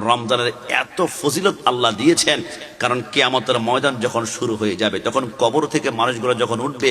রমজানের এত ফজিলত আল্লাহ দিয়েছেন, কারণ কিয়ামতের ময়দান যখন শুরু হয়ে যাবে তখন কবর থেকে মানুষগুলো যখন উঠবে,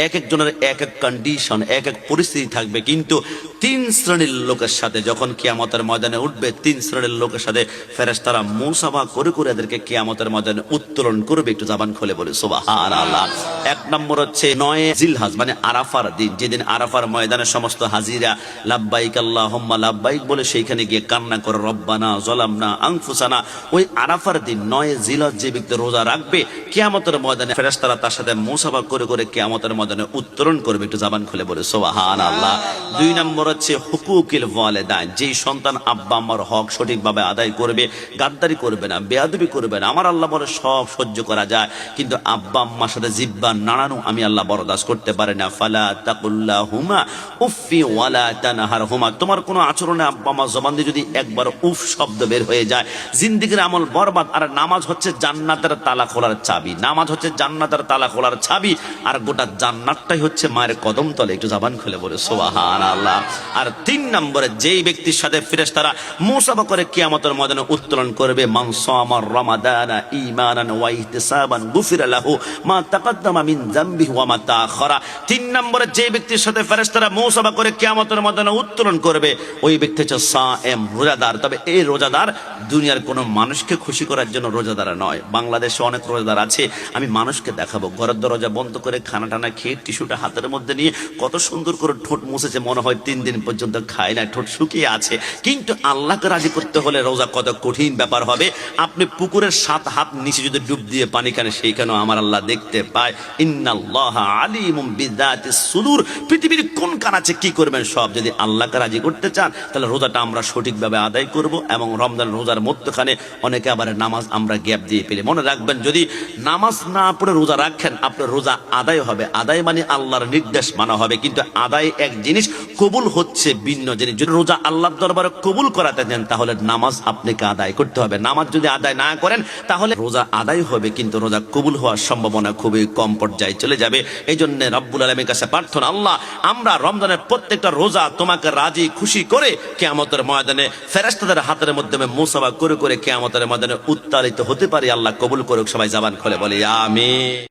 এক একজনের এক এক কন্ডিশন, এক এক পরিস্থিতি থাকবে, কিন্তু তিন শ্রেণীর লোকের সাথে যখন কিয়ামতের ময়দানে উঠবে, তিন শ্রেণীর লোকের সাথে ফেরেশতারা মুসাফা করে করে এদেরকে কিয়ামতের ময়দানে উত্তোলন করবে। একটু জবান খুলে বলে সুবহানাল্লাহ। এক নম্বর হচ্ছে 9 জিলহজ, মানে আরাফার দিন, যেদিন আরাফার ময়দানে সমস্ত হাজিরা লাব্বাইক আল্লাহুম্মা লাব্বাইক বলে সেইখানে গিয়ে কান্না করে রব্বানা যালামনা আনফুসানা। ওই আরাফার দিন 9 জিলহজ যে ব্যক্তি রোজা রাখবে, কিয়ামতের ময়দানে ফেরেশতারা তার সাথে মুসাফা করে করে কিয়ামতের ময়দানে উত্তোলন করবে। একটু জবান খুলে বলে সুবহানাল্লাহ। 2 নম্বর হচ্ছে হুকুকুল ওয়ালিদাইন, যেই সন্তান আব্বা আম্মার হক সঠিকভাবে আদায় করবে, গাদ্দারি করবে না, বেয়াদবি করবে না। আমার আল্লাহ বলে সব সহ্য করা যায়, কিন্তু আব্বা আম্মার সাথে জিহ্বা নাড়ানো আমি আল্লাহ বরদাস্ত করতে পারি না। ফালা তাকুল্লাহুমা উফি ওয়ালা তানহারহুমা, তোমার কোনো আচরণে আব্বা আম্মা জবান দিয়ে যদি একবার উফ শব্দ বের হয়ে যায়, জিন্দেগির আমল বরবাদ। আর নামাজ হচ্ছে জান্নাতের তালা খোলার চাবি, নামাজ হচ্ছে জান্নাতের তালা খোলার চাবি, আর গোটা জান্নাতটাই হচ্ছে মায়ের কদম তলে। একটু জবান খুলে বলে সুবহানাল্লাহ। আর 3 নম্বরে যেই ব্যক্তির সাথে ফেরেশতারা মুসাফা করে কিয়ামতের ময়দানে উত্তোলন করবে, মান সামা রমাদানা ঈমানান ওয়া ইহতিসাবান গুফিরা লাহু মা তাকাদ্দামা মিন যামবিহি ওয়া মা তাআখারা। 3 নম্বরে যেই ব্যক্তির সাথে ফেরেশতারা মুসাফা করে কিয়ামতের ময়দানে উত্তোলন করবে, ওই ব্যক্তি হচ্ছে সায়েম, রোজাদার। তবে এই রোজাদার দুনিয়ার কোনো মানুষকে খুশি করার জন্য রোজাদার নয়। বাংলাদেশে অনেক রোজাদার আছে, আমি মানুষকে দেখাবো, ঘরের দরজা বন্ধ করে খানা টানা খেয়ে টিস্যুটা হাতের মধ্যে নিয়ে কত সুন্দর করে ঠোঁট মুছেছে, মনে হয় 3 দিন পর্যন্ত খায় না, ঠোঁট শুকিয়ে আছে। কিন্তু আল্লাহকে রাজি করতে হলে রোজা কত কঠিন ব্যাপার হবে। আপনি পুকুরের 7 হাত নিচে যদি ডুব দিয়ে পানি খান, সেইখানেও আমার আল্লাহ দেখতে পায়। ইন্নাল্লাহা আলিমুম বিযাতিস সুদূর, পৃথিবীর কোন কান আছে কি করবেন সব। যদি আল্লাহকে রাজি করতে চান তাহলে রোজাটা আমরা সঠিকভাবে আদায় করব। এবং রমজান রোজার মধ্যখানে অনেকে আবার নামাজ আমরা গ্যাপ দিয়ে পেলে, মনে রাখবেন যদি নামাজ না পড়ে রোজা রাখেন আপনার রোজা আদায় হবে। আদায় মানে আল্লাহর নির্দেশ মানা হবে, কিন্তু আদায় এক জিনিস, কবুল হচ্ছে ভিন্ন জিনিস। যদি রোজা আল্লাহর দরবারে কবুল করাতে দেন তাহলে নামাজ আপনাকে আদায় করতে হবে। নামাজ যদি আদায় না করেন তাহলে রোজা আদায় হবে কিন্তু রোজা কবুল হওয়ার সম্ভাবনা খুবই কম পর্যায়ে চলে যাবে। এই জন্য রব্বুল আলামিনের কাছে প্রার্থনা, আল্লাহ আমরা রমজানের প্রত্যেকটা রোজা তোমাকে রাজি খুশি করে কিয়ামতের ময়দানে ফেরেশতাদের হাতের মাধ্যমে মুসাফা করে করে কিয়ামতের ময়দানে উত্তোলিত হতে পারি। আল্লাহ কবুল করুক। সবাই জবান খুলে বলি আমিন।